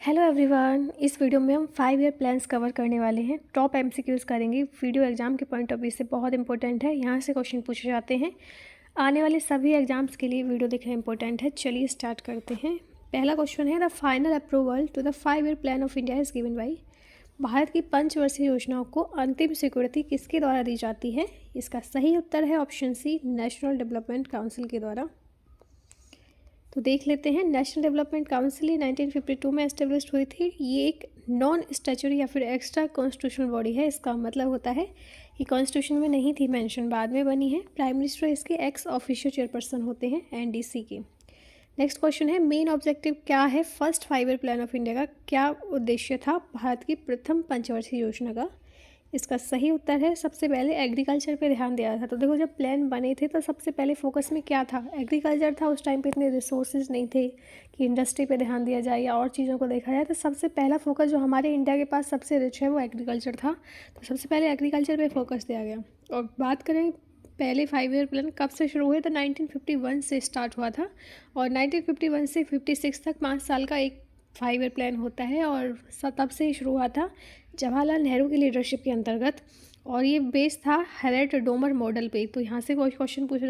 Hello everyone, इस video में हम 5 ईयर प्लान्स कवर करने वाले हैं। टॉप एमसीक्यूज़ करेंगे। वीडियो एग्जाम के पॉइंट ऑफ व्यू से बहुत इंपॉर्टेंट है। यहाँ से क्वेश्चन पूछे जाते हैं। आने वाले सभी एग्जाम्स के लिए वीडियो देखना इंपॉर्टेंट है। चलिए स्टार्ट करते हैं। पहला क्वेश्चन है, the final approval to the 5 year plan of India is given by. Bharat की पंचवर्षीय योजनाओं को अंतिम स्वीकृति किसके द्वारा दी जाती है? इसका सही उत्तर है option C, national development council के द्वारा। तो देख लेते हैं। नेशनल डेवलपमेंट काउंसिल 1952 में एस्टेब्लिश हुई थी। ये एक नॉन स्टैच्यूटरी या फिर एक्स्ट्रा कॉन्स्टिट्यूशनल बॉडी है। इसका मतलब होता है कि कॉन्स्टिट्यूशन में नहीं थी मेंशन, बाद में बनी है। प्राइम मिनिस्टर इसके एक्स ऑफिशियल चेयरपर्सन होते हैं एनडीसी के। नेक्स्ट क्वेश्चन है, मेन ऑब्जेक्टिव क्या है first 5 year plan of India का? क्या उद्देश्य था भारत की प्रथम पंचवर्षीय योजना का? इसका सही उत्तर है, सबसे पहले एग्रीकल्चर पे ध्यान दिया था। तो देखो, जब प्लान बने थे तो सबसे पहले फोकस में क्या था? एग्रीकल्चर था। उस टाइम पे इतने रिसोर्सेज नहीं थे कि इंडस्ट्री पे ध्यान दिया जाए या और चीज़ों को देखा जाए। तो सबसे पहला फोकस जो हमारे इंडिया के पास सबसे रिच है वो एग्रीकल्चर था। तो सबसे पहले एग्रीकल्चर पे फोकस दिया गया। और बात करें पहले 5 ईयर प्लान कब से शुरू हुए, तो 1951 से स्टार्ट हुआ था। और 1951 से 56 तक 5 साल का एक 5 ईयर प्लान होता है। और तब से ही शुरू हुआ था जवाहरलाल नेहरू की लीडरशिप के अंतर्गत। और ये बेस था हेरेट डोमर मॉडल पे। तो यहाँ से कोई क्वेश्चन पूछा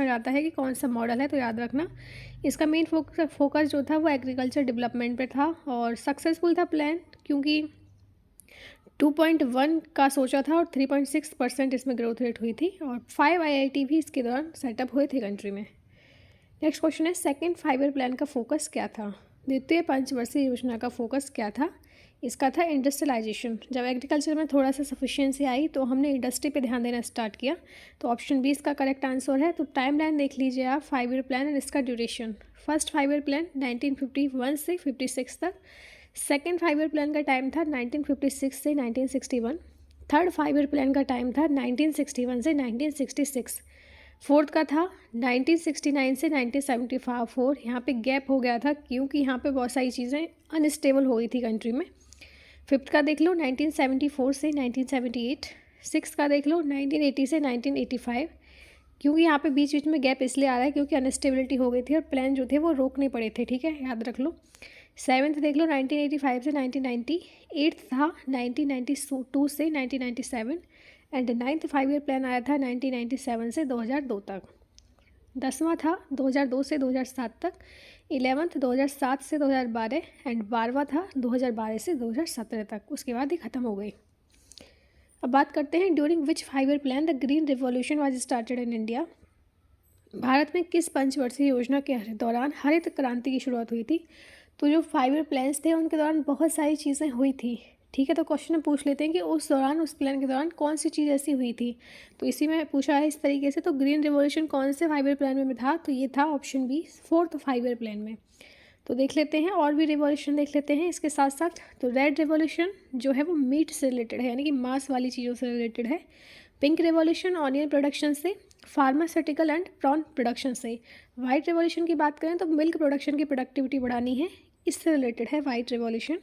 जाता है कि कौन सा मॉडल है, तो याद रखना। इसका मेन फोकस जो था वो एग्रीकल्चर डेवलपमेंट पे था। और सक्सेसफुल था प्लान, क्योंकि 2.1 का सोचा था और 3.6% इसमें ग्रोथ रेट हुई थी। और 5 IIT भी इसके दौरान सेटअप हुए थे कंट्री में। नेक्स्ट क्वेश्चन है, सेकेंड 5 ईयर प्लान का फोकस क्या था? द्वितीय पंचवर्षीय योजना का फोकस क्या था? इसका था इंडस्ट्रियलाइजेशन। जब एग्रीकल्चर में थोड़ा सा सफिशिएंसी आई तो हमने इंडस्ट्री पे ध्यान देना स्टार्ट किया। तो ऑप्शन बी इसका करेक्ट आंसर है। तो टाइम लाइन देख लीजिए आप 5 ईयर प्लान एंड इसका ड्यूरेशन। फर्स्ट 5 ईयर प्लान 1951 से 56 तक। सेकेंड 5 ईयर प्लान का टाइम था 1956 से 1961। थर्ड 5 ईयर प्लान का टाइम था 1961 से 1966। फोर्थ का था 1969 से 1974। यहाँ पे गैप हो गया था क्योंकि यहाँ पे बहुत सारी चीज़ें अनस्टेबल हो गई थी कंट्री में। फिफ्थ का देख लो 1974 से 1978। सिक्स का देख लो 1980 से 1985, क्योंकि यहाँ पे बीच बीच में गैप इसलिए आ रहा है क्योंकि अनस्टेबिलिटी हो गई थी और प्लान जो थे वो रोकने पड़े थे। ठीक है, याद रख लो। सेवन्थ देख लो 1985 से 1990। एट्थ था 1992 से 1997। एंड नाइन्थ 5 ईयर प्लान आया था 1997 से 2002 तक। 10वां था 2002 से 2007 तक। 11th 2007 से 2012। एंड 12वां था 2012 से 2017 तक। उसके बाद ही ख़त्म हो गई। अब बात करते हैं, during which 5 year plan the green revolution was started in India. Bharat में किस पंचवर्षीय योजना के दौरान हरित क्रांति की शुरुआत हुई थी? तो जो 5 ईयर प्लान्स थे उनके दौरान बहुत सारी चीज़ें हुई थी। ठीक है, तो क्वेश्चन में पूछ लेते हैं कि उस दौरान, उस प्लान के दौरान कौन सी चीज़ ऐसी हुई थी। तो इसी में पूछा है इस तरीके से। तो ग्रीन रिवॉल्यूशन कौन से 5 ईयर प्लान में था? तो ये था option B, fourth 5 year plan में। तो देख लेते हैं और भी रिवॉल्यूशन देख लेते हैं इसके साथ साथ। तो रेड रिवॉल्यूशन जो है वो मीट से रिलेटेड है, यानी कि मांस वाली चीज़ों से रिलेटेड है। पिंक रिवॉल्यूशन ऑनियन प्रोडक्शन से। फार्मास्यूटिकल एंड प्रॉन प्रोडक्शन से। वाइट रिवॉल्यूशन की बात करें तो मिल्क प्रोडक्शन की प्रोडक्टिविटी बढ़ानी है, इससे रिलेटेड है वाइट रिवॉल्यूशन।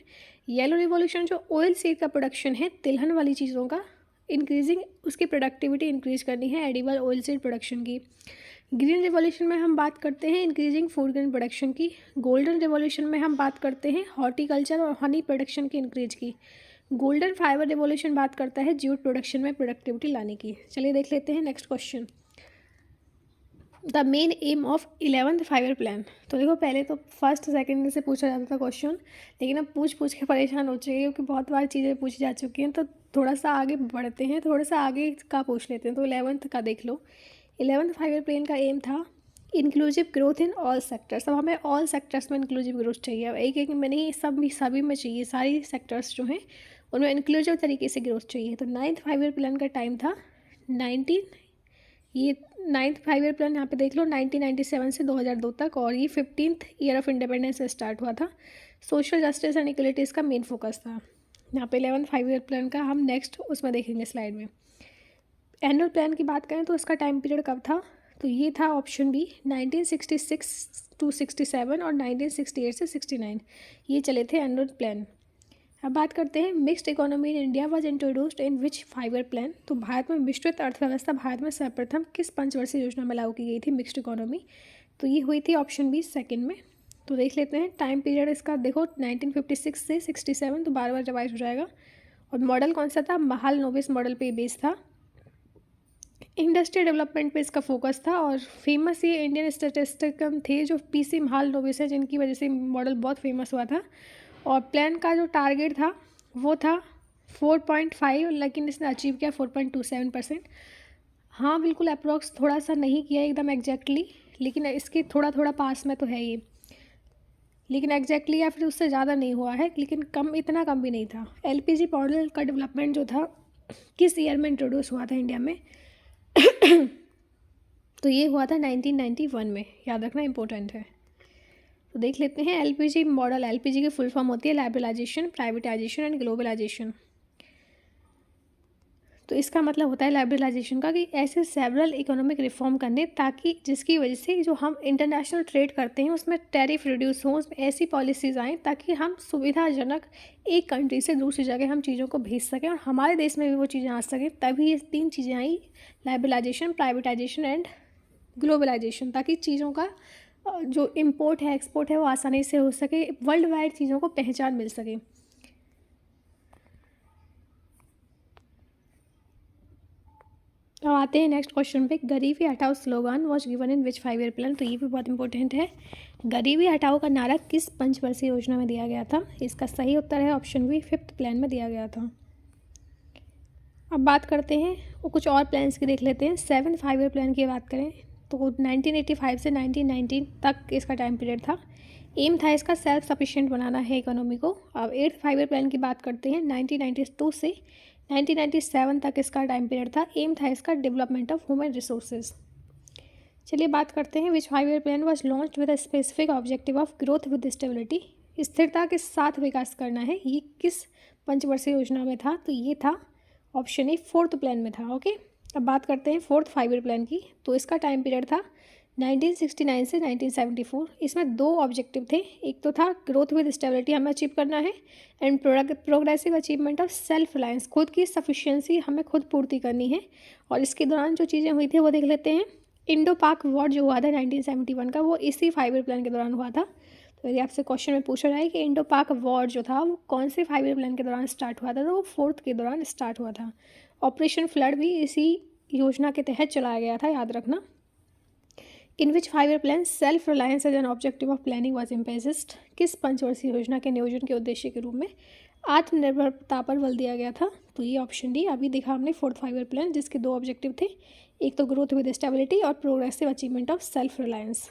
येलो रिवॉल्यूशन जो ऑयल सीड का प्रोडक्शन है, तिलहन वाली चीज़ों का इंक्रीजिंग, उसकी प्रोडक्टिविटी इंक्रीज करनी है एडिबल ऑयल सीड प्रोडक्शन की। ग्रीन रिवॉल्यूशन में हम बात करते हैं इंक्रीजिंग फूड ग्रेन प्रोडक्शन की। गोल्डन रिवॉल्यूशन में हम बात करते हैं हॉर्टिकल्चर और हनी प्रोडक्शन की इंक्रीज की। गोल्डन फाइबर रिवॉल्यूशन बात करता है जूट प्रोडक्शन में प्रोडक्टिविटी लाने की। चलिए देख लेते हैं next question, the main M of 11th 5 year plan. तो देखो, पहले तो फर्स्ट सेकंड से पूछा जाता था क्वेश्चन, लेकिन अब पूछ के परेशान हो चुके हैं क्योंकि बहुत बार चीज़ें पूछी जा चुकी हैं। तो थोड़ा सा आगे बढ़ते हैं, थोड़ा सा आगे का पूछ लेते हैं। तो 11th का देख लो। 11th 5 ईयर प्लान का एम था inclusive growth in all sectors. अब हमें ऑल सेक्टर्स में इंक्लूसिव ग्रोथ चाहिए। अब एक में नहीं, सभी में चाहिए। सारी सेक्टर्स जो हैं उनमें इंक्लूसिव तरीके से ग्रोथ चाहिए। तो 9th 5 ईयर प्लान का टाइम था 9th 5 ईयर प्लान यहाँ पे देख लो 1997 से 2002 तक। और ये 15th ईयर ऑफ इंडिपेंडेंस से स्टार्ट हुआ था। सोशल जस्टिस एंड इक्वलिटीज़ का मेन फोकस था यहाँ पे 11th 5 ईयर प्लान का। हम नेक्स्ट उसमें देखेंगे स्लाइड में। एनुअल प्लान की बात करें तो इसका टाइम पीरियड कब था? तो ये था ऑप्शन बी 1966 to 67 और 1968 से 69, ये चले थे एनुअल प्लान। अब बात करते हैं mixed economy in India was introduced in which 5 year plan. तो भारत में मिश्रित अर्थव्यवस्था भारत में सर्वप्रथम किस पंचवर्षीय योजना में लागू की गई थी मिक्स्ड इकोनॉमी? तो ये हुई थी ऑप्शन बी सेकंड में। तो देख लेते हैं टाइम पीरियड इसका, देखो 1956 से 67, तो बार बार रिवाइज हो जाएगा। और मॉडल कौन सा था, महालनोबिस मॉडल पे बेस था। इंडस्ट्री डेवलपमेंट पे इसका फोकस था। और फेमस ये इंडियन स्टैटिस्टिकम थे जो पीसी महालनोबिस है, जिनकी वजह से मॉडल बहुत फेमस हुआ था। और प्लान का जो टारगेट था वो था 4.5, लेकिन इसने अचीव किया 4.27%। हाँ बिल्कुल अप्रोक्स, थोड़ा सा नहीं किया एकदम एग्जैक्टली, लेकिन इसके थोड़ा थोड़ा पास में तो है ये, लेकिन एग्जैक्टली या फिर उससे ज़्यादा नहीं हुआ है, लेकिन कम, इतना कम भी नहीं था। एलपीजी मॉडल का डेवलपमेंट जो था किस ईयर में इंट्रोड्यूस हुआ था इंडिया में तो ये हुआ था 1991 में, याद रखना इंपॉर्टेंट है। तो देख लेते हैं एलपीजी मॉडल। एलपीजी की फुल फॉर्म होती है लिबरलाइजेशन, प्राइवेटाइजेशन एंड ग्लोबलाइजेशन। तो इसका मतलब होता है लिबरलाइजेशन का कि ऐसे सेवरल इकोनॉमिक रिफॉर्म करने, ताकि जिसकी वजह से जो हम इंटरनेशनल ट्रेड करते हैं उसमें टैरिफ रिड्यूस हो, उसमें ऐसी पॉलिसीज़ आएँ ताकि हम सुविधाजनक एक कंट्री से दूसरी जगह हम चीज़ों को भेज सकें और हमारे देश में भी वो चीज़ें आ सकें। तभी ये 3 चीज़ें आई, लिबरलाइजेशन, प्राइवेटाइजेशन एंड ग्लोबलाइजेशन, ताकि चीज़ों का जो इम्पोर्ट है एक्सपोर्ट है वो आसानी से हो सके, वर्ल्ड वाइड चीज़ों को पहचान मिल सके। अब आते हैं नेक्स्ट क्वेश्चन पे, गरीबी हटाओ slogan was given in which 5 year plan. तो ये भी बहुत इंपॉर्टेंट है। गरीबी हटाओ का नारा किस पंचवर्षीय योजना में दिया गया था? इसका सही उत्तर है ऑप्शन बी, 5th प्लान में दिया गया था। अब बात करते हैं वो कुछ और प्लान्स की, देख लेते हैं। 7th 5 ईयर प्लान की बात करें तो 1985 से 1919 तक इसका टाइम पीरियड था। एम था इसका सेल्फ सफिशिएंट बनाना है इकोनॉमी को। अब 8th 5 ईयर प्लान की बात करते हैं, 1992 से 1997 तक इसका टाइम पीरियड था। एम था इसका डेवलपमेंट ऑफ ह्यूमन रिसोर्सेज। चलिए बात करते हैं विच 5 year plan was launch with a specific objective of growth with stability. स्थिरता के साथ विकास करना है, ये किस पंचवर्षीय योजना में था? तो ये था ऑप्शन ए, 4th प्लान में था। ओके, अब बात करते हैं 4th 5 ईयर प्लान की। तो इसका टाइम पीरियड था 1969 से 1974। इसमें 2 ऑब्जेक्टिव थे, एक तो था ग्रोथ विद स्टेबिलिटी हमें अचीव करना है, and progressive achievement of self reliance, खुद की सफिशिएंसी हमें खुद पूर्ति करनी है। और इसके दौरान जो चीज़ें हुई थी वो देख लेते हैं। इंडो पाक वॉर जो हुआ था 1971 का, वो इसी 5 ईयर प्लान के दौरान हुआ था। तो यदि आपसे क्वेश्चन में पूछा जाए कि इंडो पाक वॉर जो था वो कौन से 5 ईयर प्लान के दौरान स्टार्ट हुआ था, तो वो 4th के दौरान स्टार्ट हुआ था। ऑपरेशन फ्लड भी इसी योजना के तहत चलाया गया था, याद रखना। In which 5 year plan self reliance as an objective of planning was emphasised. किस पंचवर्षीय योजना के नियोजन के उद्देश्य के रूप में आत्मनिर्भरता पर बल दिया गया था? तो ये ऑप्शन डी, अभी देखा हमने 4th 5 ईयर प्लान, जिसके 2 ऑब्जेक्टिव थे, एक तो ग्रोथ विद स्टेबिलिटी और progressive achievement of self reliance.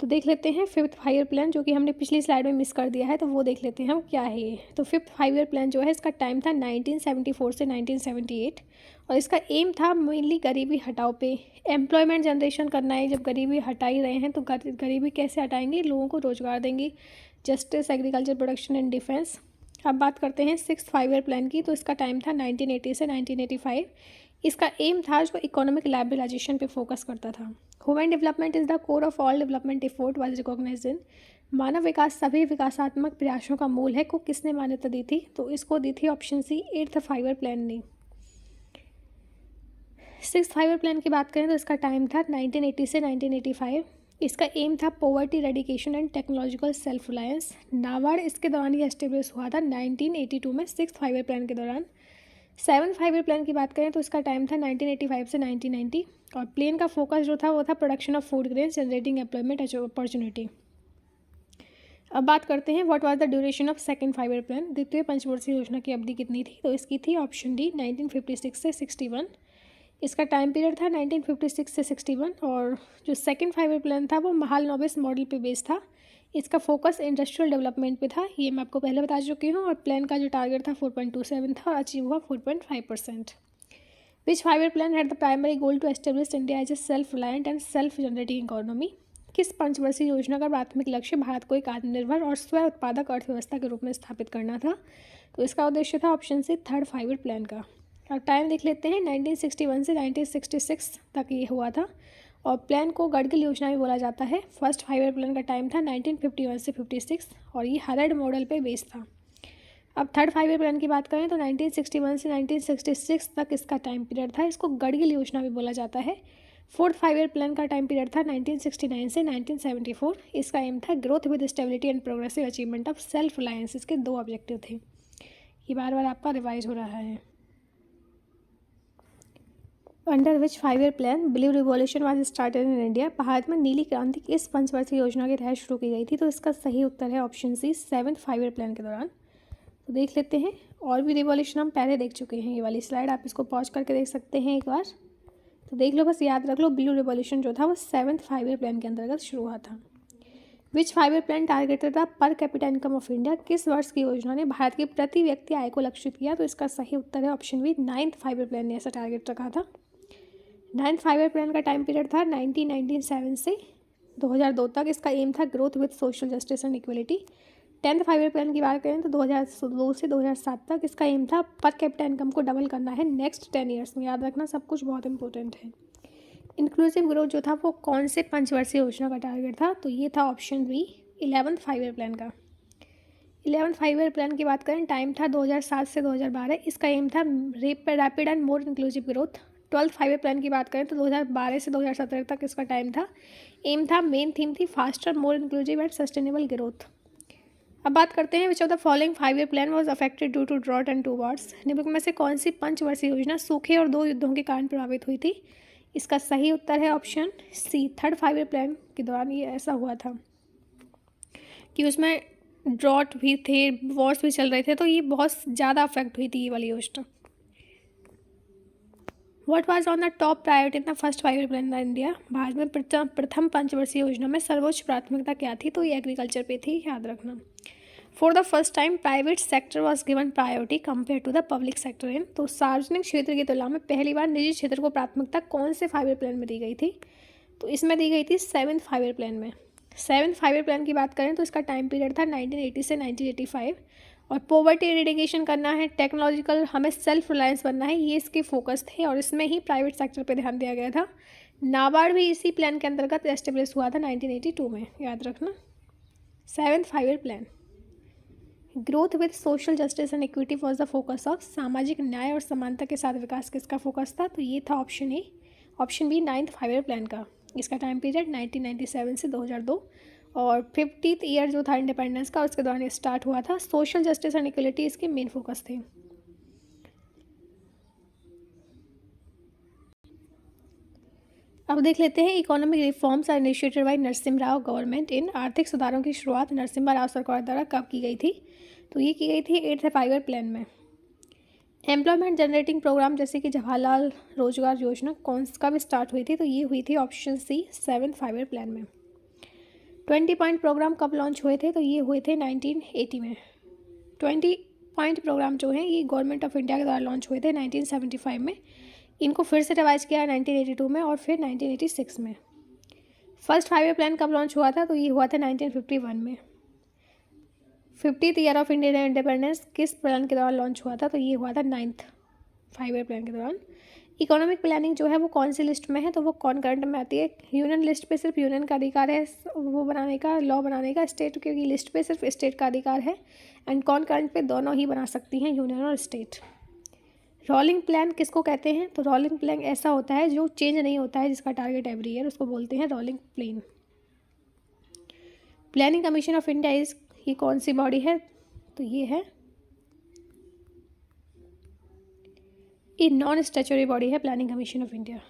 तो देख लेते हैं 5th 5 ईयर प्लान, जो कि हमने पिछली स्लाइड में मिस कर दिया है, तो वो देख लेते हैं हम क्या है ये। तो 5th 5 ईयर प्लान जो है इसका टाइम था 1974 से 1978, और इसका एम था मेनली गरीबी हटाओ पे, एम्प्लॉयमेंट जनरेशन करना है। जब गरीबी हटा ही रहे हैं तो गरीबी कैसे हटाएंगे, लोगों को रोजगार देंगे, justice, agriculture production and defence. अब बात करते हैं 6th 5 ईयर प्लान की। तो इसका टाइम था 1980 से 1985। इसका एम था जो इकोनॉमिक लिबरलाइजेशन पे फोकस करता था। Human development is the core of all development effort was recognised in. मानव विकास सभी विकासात्मक प्रयासों का मूल है को किसने मान्यता दी थी? तो इसको दी थी option C, 8th 5 year plan ने। 6th 5 ईयर प्लान की बात करें तो इसका टाइम था 1980 से 1985। इसका एम था poverty रेडिकेशन and technological self reliance. NABARD इसके दौरान ये एस्टेब्लिश हुआ था 1982 में 6th 5 ईयर प्लान के दौरान। 7th 5 ईयर प्लान की बात करें तो इसका टाइम था 1985 से 1990, और प्लान का फोकस जो था वो था production of food grains, generating employment opportunity. अब बात करते हैं what was the duration of 2nd 5 year plan. द्वितीय पंचवर्षीय योजना की अवधि कितनी थी? तो इसकी थी ऑप्शन डी, 1956 से 61। इसका टाइम पीरियड था 1956 से 61, और जो 2nd 5 ईयर प्लान था वो महालनोबिस मॉडल पे बेस्ड था। इसका फोकस इंडस्ट्रियल डेवलपमेंट पे था, ये मैं आपको पहले बता चुकी हूँ। और प्लान का जो टारगेट था 4.27 था और अचीव हुआ 4.5%। Which 5 year plan had the primary goal to establish India as a self reliant and self generating economy. किस पंचवर्षीय योजना का प्राथमिक लक्ष्य भारत को एक आत्मनिर्भर और स्व उत्पादक अर्थव्यवस्था के रूप में स्थापित करना था? तो इसका उद्देश्य था option C, 3rd 5 year plan का। और टाइम देख लेते हैं, 1961 से 1966 तक ये हुआ था, और प्लान को गडगिल योजना भी बोला जाता है। 1st 5 ईयर प्लान का टाइम था 1951 से 56, और ये हरड मॉडल पे बेस्ड था। अब 3rd 5 ईयर प्लान की बात करें तो 1961 से 1966 तक इसका टाइम पीरियड था। इसको गडगिल योजना भी बोला जाता है। फोर्थ 5 ईयर प्लान का टाइम पीरियड था 1969 से 1974। इसका एम था growth with stability and progressive achievement of self reliance. इसके 2 ऑब्जेक्टिव थे। ये बार बार आपका रिवाइज हो रहा है। Under which 5 year plan blue revolution was started in India. Bharat में नीली क्रांति किस पंचवर्षीय योजना के तहत शुरू की गई थी? तो इसका सही उत्तर है ऑप्शन सी, 7th 5 ईयर प्लान के दौरान। तो देख लेते हैं, और भी रिवॉल्यूशन हम पहले देख चुके हैं। ये वाली स्लाइड आप इसको पॉज करके देख सकते हैं एक बार। तो देख लो, बस याद रख लो, ब्लू रिवॉल्यूशन जो था वो 7th 5 ईयर प्लान के अंतर्गत शुरू हुआ था। विच 5 ईयर प्लान टारगेटेड था per capita income of India. किस वर्ष की योजना ने भारत की प्रति व्यक्ति आय को लक्षित किया? तो इसका सही उत्तर है option B, 9th 5 year plan ने ऐसा टारगेट रखा था। 9th 5 ईयर प्लान का टाइम पीरियड था 1997 से 2002 तक। इसका एम था growth with social justice and equality. 10th 5 year plan की बात करें तो 2002 से 2007 तक। इसका एम था पर कैपिटा इनकम को डबल करना है नेक्स्ट 10 ईयर्स में। याद रखना, सब कुछ बहुत इंपॉर्टेंट है। इंक्लूसिव ग्रोथ जो था वो कौन से पंचवर्षीय योजना का टारगेट था? तो ये था option B, 11th 5 year plan का। 11th 5 ईयर प्लान की बात करें, टाइम था 2007 से 2012। इसका एम था rapid and more inclusive growth. 12th 5 year plan की बात करें तो 2012 से 2017 तक इसका टाइम था। एम था, मेन थीम थी faster more inclusive and sustainable growth. अब बात करते हैं which of the following 5 year plan was affected due to drought and 2 wars. निम्नलिखित में से कौन सी पंचवर्षीय योजना सूखे और 2 युद्धों के कारण प्रभावित हुई थी? इसका सही उत्तर है ऑप्शन सी, 3rd 5 ईयर प्लान के दौरान ये ऐसा हुआ था कि उसमें ड्रॉट भी थे, वॉर्स भी चल रहे थे, तो ये बहुत ज़्यादा अफेक्ट हुई थी ये वाली योजना। What was on the top priority in the first 5 year plan in India. Bharat में प्रथम पंचवर्षीय योजना में सर्वोच्च प्राथमिकता क्या थी? तो ये एग्रीकल्चर पे थी, याद रखना। For the first time private sector was given priority compare to the public sector in. तो सार्वजनिक क्षेत्र की तुलना में पहली बार निजी क्षेत्र को प्राथमिकता कौन से 5 ईयर प्लान में दी गई थी? तो इसमें दी गई थी 7th 5 ईयर प्लान में। 7th 5 ईयर प्लान की बात करें तो इसका टाइम पीरियड था 1980 से 1985। और पॉवर्टी एरिडिकेशन करना है, टेक्नोलॉजिकल, हमें सेल्फ रिलायंस बनना है, ये इसके फोकस थे। और इसमें ही प्राइवेट सेक्टर पे ध्यान दिया गया था। नाबार्ड भी इसी प्लान के अंतर्गत एस्टेब्लिश हुआ था 1982 में, याद रखना। 7th 5 year plan. Growth with social justice and equity was the focus of. सामाजिक न्याय और समानता के साथ विकास किसका फोकस था? तो ये था option A, option B, 9th 5 year plan का। इसका टाइम पीरियड 1997 से 2002 और 50th ईयर जो था इंडिपेंडेंस का, उसके दौरान स्टार्ट हुआ था। सोशल जस्टिस एंड इक्वलिटी इसके मेन फोकस थे। अब देख लेते हैं, economic reforms are initiated by Narasimha government in. आर्थिक सुधारों की शुरुआत नरसिम्हा राव सरकार द्वारा कब की गई थी? तो ये की गई थी 8th 5 ईयर प्लान में। एम्प्लॉयमेंट जनरेटिंग प्रोग्राम जैसे कि जवाहरलाल रोजगार योजना कौन कब स्टार्ट हुई थी? तो ये हुई थी option C, 7th 5 year plan में। 20 पॉइंट प्रोग्राम कब लॉन्च हुए थे? तो ये हुए थे 1980 में। 20 पॉइंट प्रोग्राम जो हैं ये गवर्नमेंट ऑफ इंडिया के द्वारा लॉन्च हुए थे 1975 में। इनको फिर से रिवाइज किया 1982 में और फिर 1986 में। फर्स्ट 5 ईयर प्लान कब लॉन्च हुआ था? तो ये हुआ था 1951 में। 50th year of Indian independence किस प्लान के दौरान लॉन्च हुआ था? तो ये हुआ था 9th 5 ईयर प्लान के दौरान। इकोनॉमिक प्लानिंग जो है वो कौन सी लिस्ट में है? तो वो कॉन्करेंट में आती है। यूनियन लिस्ट पे सिर्फ यूनियन का अधिकार है वो बनाने का, लॉ बनाने का। स्टेट की लिस्ट पे सिर्फ स्टेट का अधिकार है। एंड कॉन्करेंट पे दोनों ही बना सकती हैं, यूनियन और स्टेट। रोलिंग प्लान किसको कहते हैं? तो रोलिंग प्लान ऐसा होता है जो चेंज नहीं होता है, जिसका टारगेट एवरी ईयर, उसको बोलते हैं rolling plan. Planning commission of India इस ये कौन सी बॉडी है? तो ये है, ये नॉन स्टैच्यूटरी बॉडी है प्लानिंग कमीशन ऑफ इंडिया।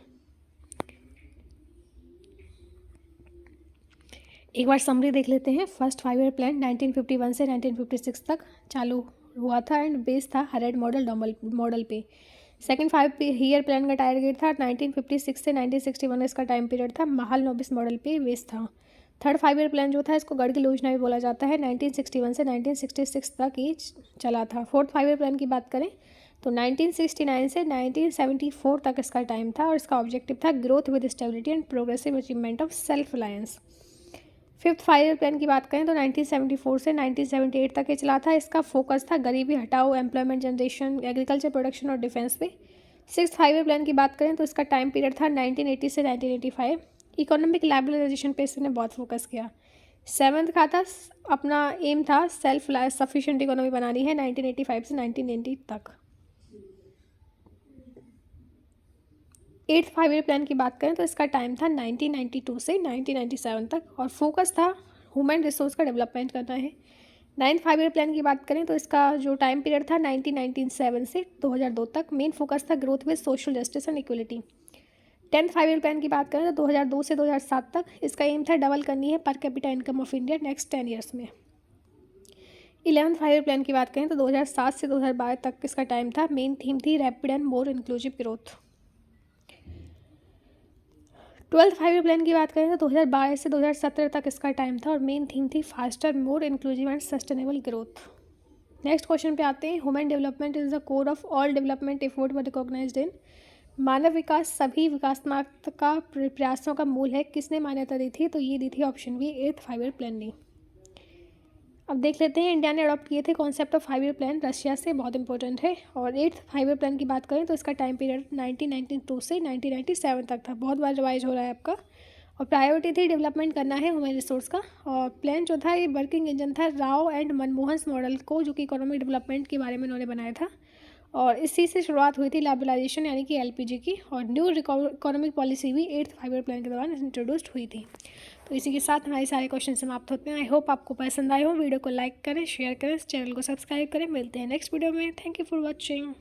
एक बार समरी देख लेते हैं। फर्स्ट 5 ईयर प्लान 1951 से 1956 तक चालू हुआ था एंड बेस था हरेड मॉडल पे। सेकंड 5 ईयर प्लान का टारगेट था 1956 से 1961, इसका टाइम पीरियड था महाल नोबिस मॉडल पे बेस था। थर्ड 5 ईयर प्लान जो था इसको गढ़ की योजना भी बोला जाता है, 1961 से 1966 तक ये चला था। फोर्थ 5 ईयर प्लान की बात करें तो 1969 से 1974 तक इसका टाइम था और इसका ऑब्जेक्टिव था growth with stability and progressive achievement of self reliance. Fifth 5 year plan की बात करें तो 1974 से 1978 तक ये चला था। इसका फोकस था गरीबी हटाओ, एम्प्लॉयमेंट जनरेशन, एग्रीकल्चर प्रोडक्शन और डिफेंस पे। सिक्स 5 ईयर प्लान की बात करें तो इसका टाइम पीरियड था 1980 से 1985। इकोनॉमिक लाइबलाइजेशन पे इसने बहुत फोकस किया। सेवन्थ का था अपना एम था सेल्फ सफिशिएंट इकोनॉमी बनानी है 1985 से 1990 तक। एट्थ 5 ईयर प्लान की बात करें तो इसका टाइम था 1992 से 1997 तक और फोकस था ह्यूमन रिसोर्स का डेवलपमेंट करना है। नाइन्थ 5 ईयर प्लान की बात करें तो इसका जो टाइम पीरियड था 1997 से 2002 तक, मेन फोकस था growth with social justice and equality. 10th 5 year plan की बात करें तो 2002 से 2007 तक इसका एम था डबल करनी है per capita income of India next 10 years में। 11th 5 ईयर प्लान की बात करें तो 2007 से 2012 तक इसका टाइम था, मेन थीम थी rapid and more inclusive growth. 12th 5 year plan की बात करें तो 2012 से 2017 तक इसका टाइम था और मेन थीम थी faster more inclusive and sustainable growth. Next question पे आते हैं, human development is the core of all development effort were recognised in. मानव विकास सभी विकासात्मक प्रयासों का मूल है, किसने मान्यता दी थी? तो ये दी थी option B 8th 5 year plan ने। अब देख लेते हैं इंडिया ने अडॉप्ट किए थे concept of 5 year plan Russia से, बहुत इंपॉर्टेंट है। और 8th 5 ईयर प्लान की बात करें तो इसका टाइम पीरियड 1992 से 1997 तक था, बहुत बार रिवाइज हो रहा है आपका। और प्रायोरिटी थी डेवलपमेंट करना है ह्यूमन रिसोर्स का। और प्लान जो था ये वर्किंग इंजन था राव एंड मनमोहन मॉडल को, जो कि इकोनॉमिक डेवलपमेंट के बारे में उन्होंने बनाया था। और इसी से शुरुआत हुई थी लिबरलाइजेशन यानी कि एलपीजी की, और न्यू इकोनॉमिक पॉलिसी भी 8th 5 ईयर प्लान के दौरान इंट्रोड्यूस्ड हुई थी। तो इसी के साथ हमारे सारे क्वेश्चन समाप्त होते हैं। आई होप आपको पसंद आए हो। वीडियो को लाइक करें, शेयर करें, चैनल को सब्सक्राइब करें। मिलते हैं नेक्स्ट वीडियो में। Thank you for watching.